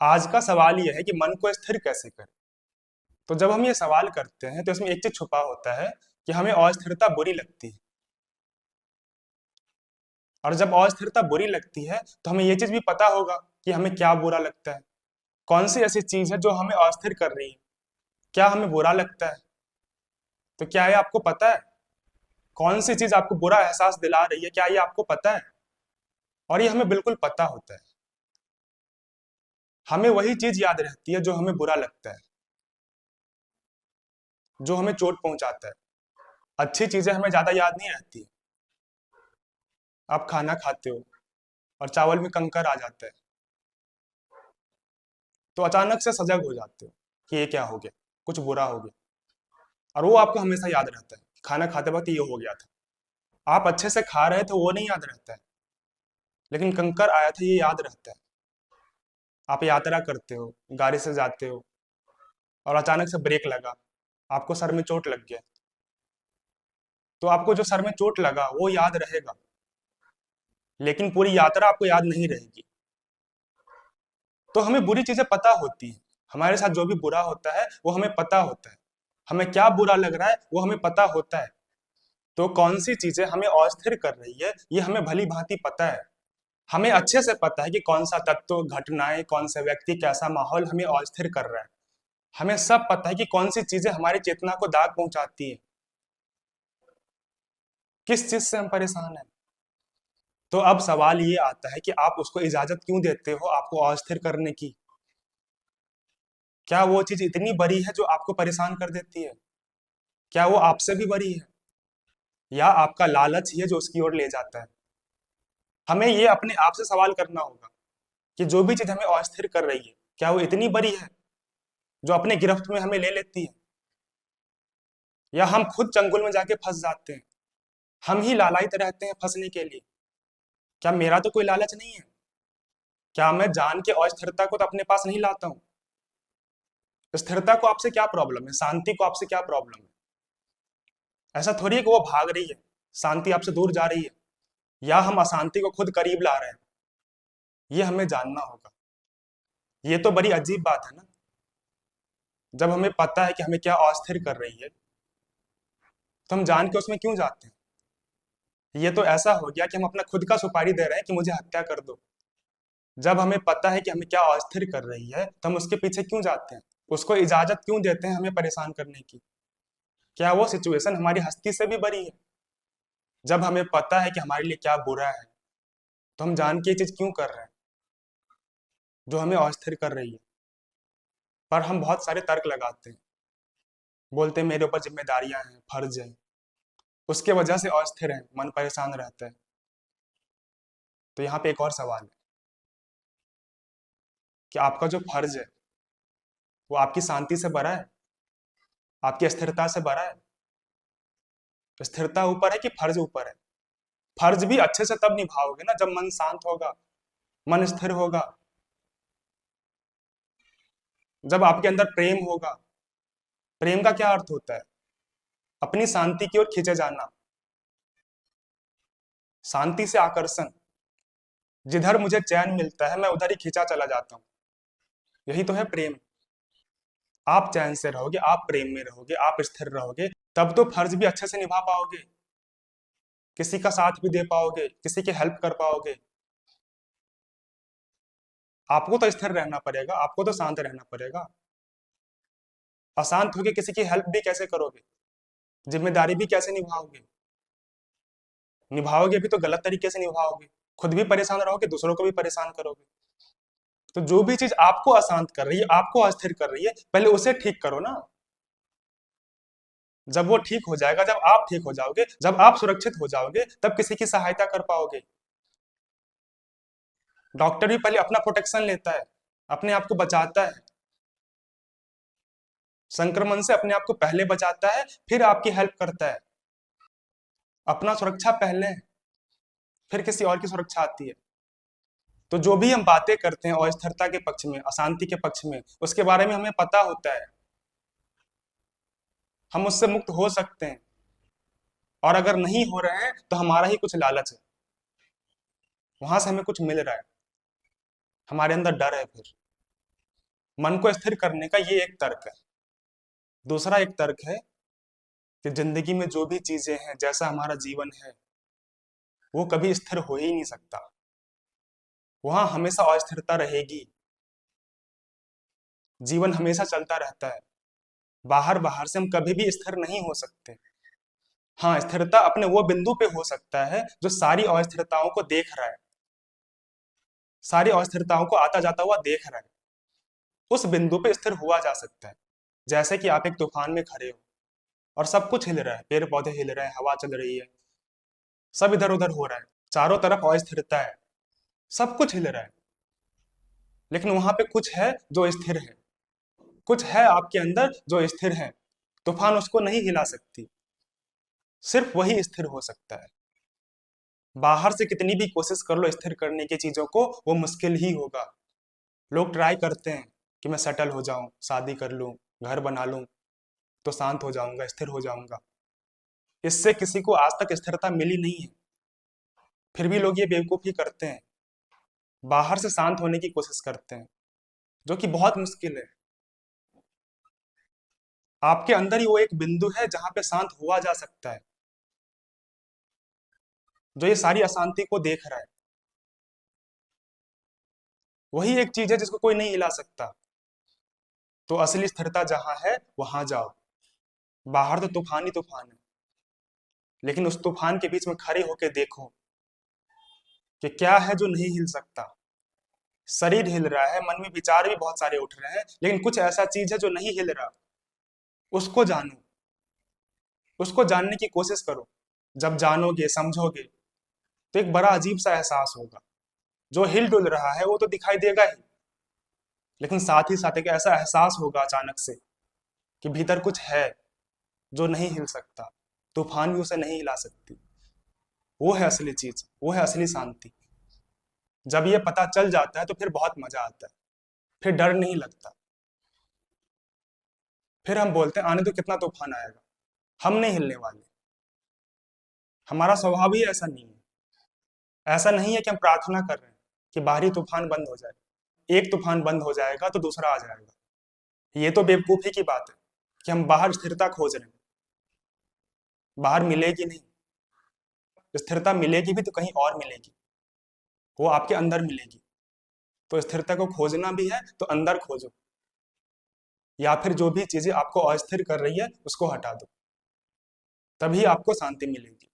आज का सवाल यह है कि मन को स्थिर कैसे करें। तो जब हम ये सवाल करते हैं तो इसमें एक चीज छुपा होता है कि हमें अस्थिरता बुरी लगती है। और जब अस्थिरता बुरी लगती है तो हमें ये चीज भी पता होगा कि हमें क्या बुरा लगता है। कौन सी ऐसी चीज है जो हमें अस्थिर कर रही है, क्या हमें बुरा लगता है। तो क्या ये आपको पता है कौन सी चीज आपको बुरा एहसास दिला रही है, क्या ये आपको पता है। और ये हमें बिल्कुल पता होता है। हमें वही चीज याद रहती है जो हमें बुरा लगता है, जो हमें चोट पहुंचाता है। अच्छी चीजें हमें ज्यादा याद नहीं रहती। आप खाना खाते हो और चावल में कंकर आ जाता है तो अचानक से सजग हो जाते हो कि ये क्या हो गया, कुछ बुरा हो गया। और वो आपको हमेशा याद रहता है, खाना खाते वक्त ये हो गया था। आप अच्छे से खा रहे थे वो नहीं याद रहता है, लेकिन कंकर आया था ये याद रहता है। आप यात्रा करते हो, गाड़ी से जाते हो और अचानक से ब्रेक लगा, आपको सर में चोट लग गया। तो आपको जो सर में चोट लगा वो याद रहेगा, लेकिन पूरी यात्रा आपको याद नहीं रहेगी। तो हमें बुरी चीजें पता होती हैं, हमारे साथ जो भी बुरा होता है वो हमें पता होता है। हमें क्या बुरा लग रहा है वो हमें पता होता है। तो कौन सी चीजें हमें अस्थिर कर रही है ये हमें भली भांति पता है। हमें अच्छे से पता है कि कौन सा तत्व, घटनाएं, कौन सा व्यक्ति, कैसा माहौल हमें अस्थिर कर रहा है। हमें सब पता है कि कौन सी चीजें हमारी चेतना को दाग पहुंचाती है, किस चीज से हम परेशान हैं। तो अब सवाल ये आता है कि आप उसको इजाजत क्यों देते हो आपको अस्थिर करने की। क्या वो चीज इतनी बड़ी है जो आपको परेशान कर देती है? क्या वो आपसे भी बड़ी है, या आपका लालच ही है जो उसकी ओर ले जाता है? हमें ये अपने आप से सवाल करना होगा कि जो भी चीज हमें अस्थिर कर रही है क्या वो इतनी बड़ी है जो अपने गिरफ्त में हमें ले लेती है, या हम खुद चंगुल में जाके फंस जाते हैं। हम ही लालायित रहते हैं फंसने के लिए। क्या मेरा तो कोई लालच नहीं है? क्या मैं जान के अस्थिरता को तो अपने पास नहीं लाता हूँ? स्थिरता को आपसे क्या प्रॉब्लम है, शांति को आपसे क्या प्रॉब्लम है? ऐसा थोड़ी है कि वो भाग रही है, शांति आपसे दूर जा रही है, या हम अशांति को खुद करीब ला रहे हैं। ये हमें जानना होगा। ये तो बड़ी अजीब बात है ना। जब हमें पता है कि हमें क्या अस्थिर कर रही है तो हम जान के उसमें क्यों जाते हैं। ये तो ऐसा हो गया कि हम अपना खुद का सुपारी दे रहे हैं कि मुझे हत्या कर दो। जब हमें पता है कि हमें क्या अस्थिर कर रही है तो हम उसके पीछे क्यों जाते हैं, उसको इजाजत क्यों देते हैं हमें परेशान करने की। क्या वो सिचुएशन हमारी हस्ती से भी बड़ी है? जब हमें पता है कि हमारे लिए क्या बुरा है तो हम जान के ये चीज क्यों कर रहे हैं जो हमें अस्थिर कर रही है। पर हम बहुत सारे तर्क लगाते हैं, बोलते हैं मेरे ऊपर जिम्मेदारियां हैं, फर्ज है, उसके वजह से अस्थिर है, मन परेशान रहता है। तो यहाँ पे एक और सवाल है कि आपका जो फर्ज है वो आपकी शांति से बड़ा है, आपकी स्थिरता से बड़ा है? स्थिरता ऊपर है कि फर्ज ऊपर है? फर्ज भी अच्छे से तब निभाओगे ना जब मन शांत होगा, मन स्थिर होगा, जब आपके अंदर प्रेम होगा। प्रेम का क्या अर्थ होता है? अपनी शांति की ओर खींचे जाना, शांति से आकर्षण। जिधर मुझे चैन मिलता है मैं उधर ही खींचा चला जाता हूँ। यही तो है प्रेम। आप चैन से रहोगे, आप प्रेम में रहोगे, आप स्थिर रहोगे, तब तो फर्ज भी अच्छे से निभा पाओगे, किसी का साथ भी दे पाओगे, किसी की हेल्प कर पाओगे। आपको तो स्थिर रहना पड़ेगा, आपको तो शांत रहना पड़ेगा। अशांत होके किसी की हेल्प भी कैसे करोगे, जिम्मेदारी भी कैसे निभाओगे? निभाओगे भी तो गलत तरीके से निभाओगे, खुद भी परेशान रहोगे, दूसरों को भी परेशान करोगे। तो जो भी चीज आपको अशांत कर रही है, आपको अस्थिर कर रही है, पहले उसे ठीक करो ना। जब वो ठीक हो जाएगा, जब आप ठीक हो जाओगे, जब आप सुरक्षित हो जाओगे, तब किसी की सहायता कर पाओगे। डॉक्टर भी पहले अपना प्रोटेक्शन लेता है, अपने आप को बचाता है, संक्रमण से अपने आप को पहले बचाता है, फिर आपकी हेल्प करता है। अपना सुरक्षा पहले, फिर किसी और की सुरक्षा आती है। तो जो भी हम बातें करते हैं अस्थिरता के पक्ष में, अशांति के पक्ष में, उसके बारे में हमें पता होता है, हम उससे मुक्त हो सकते हैं। और अगर नहीं हो रहे हैं तो हमारा ही कुछ लालच है, वहां से हमें कुछ मिल रहा है, हमारे अंदर डर है फिर। मन को स्थिर करने का ये एक तर्क है। दूसरा एक तर्क है कि जिंदगी में जो भी चीजें हैं, जैसा हमारा जीवन है, वो कभी स्थिर हो ही नहीं सकता। वहां हमेशा अस्थिरता रहेगी। जीवन हमेशा चलता रहता है। बाहर बाहर से हम कभी भी स्थिर नहीं हो सकते। हाँ, स्थिरता अपने वो बिंदु पे हो सकता है जो सारी अस्थिरताओं को देख रहा है, सारी अस्थिरताओं को आता जाता हुआ देख रहा है। उस बिंदु पे स्थिर हुआ जा सकता है। जैसे कि आप एक तूफान में खड़े हो और सब कुछ हिल रहा है, पेड़ पौधे हिल रहे हैं, हवा चल रही है, सब इधर उधर हो रहा है, चारों तरफ अस्थिरता है, सब कुछ हिल रहा है, लेकिन वहां पे कुछ है जो स्थिर है। कुछ है आपके अंदर जो स्थिर है। तूफान उसको नहीं हिला सकती, सिर्फ वही स्थिर हो सकता है। बाहर से कितनी भी कोशिश कर लो स्थिर करने की चीजों को, वो मुश्किल ही होगा। लोग ट्राई करते हैं कि मैं सेटल हो जाऊं, शादी कर लूं, घर बना लूं, तो शांत हो जाऊंगा, स्थिर हो जाऊंगा। इससे किसी को आज तक स्थिरता मिली नहीं है। फिर भी लोग ये बेवकूफी करते हैं, बाहर से शांत होने की कोशिश करते हैं, जो कि बहुत मुश्किल है। आपके अंदर ही वो एक बिंदु है जहां पे शांत हुआ जा सकता है, जो ये सारी अशांति को देख रहा है। वही एक चीज है जिसको कोई नहीं हिला सकता। तो असली स्थिरता जहां है वहां जाओ। बाहर तो तूफान ही तूफान है, लेकिन उस तूफान के बीच में खड़े होके देखो कि क्या है जो नहीं हिल सकता। शरीर हिल रहा है, मन में विचार भी बहुत सारे उठ रहे हैं, लेकिन कुछ ऐसा चीज है जो नहीं हिल रहा। उसको जानो, उसको जानने की कोशिश करो। जब जानोगे, समझोगे, तो एक बड़ा अजीब सा एहसास होगा। जो हिल डुल रहा है वो तो दिखाई देगा ही, लेकिन साथ ही साथ एक ऐसा एहसास होगा अचानक से कि भीतर कुछ है जो नहीं हिल सकता। तूफान भी उसे नहीं हिला सकती। वो है असली चीज, वो है असली शांति। जब ये पता चल जाता है तो फिर बहुत मजा आता है, फिर डर नहीं लगता। फिर हम बोलते हैं आने तो कितना तूफान आएगा, हम नहीं हिलने वाले। हमारा स्वभाव ही ऐसा नहीं है। ऐसा नहीं है कि हम प्रार्थना कर रहे हैं कि बाहरी तूफान बंद हो जाए। एक तूफान बंद हो जाएगा तो दूसरा आ जाएगा। ये तो बेवकूफी की बात है कि हम बाहर स्थिरता खोज रहे हैं। बाहर मिलेगी नहीं। स्थिरता मिलेगी भी तो कहीं और मिलेगी, वो आपके अंदर मिलेगी। तो स्थिरता को खोजना भी है तो अंदर खोजो, या फिर जो भी चीजें आपको अस्थिर कर रही है उसको हटा दो, तभी आपको शांति मिलेगी।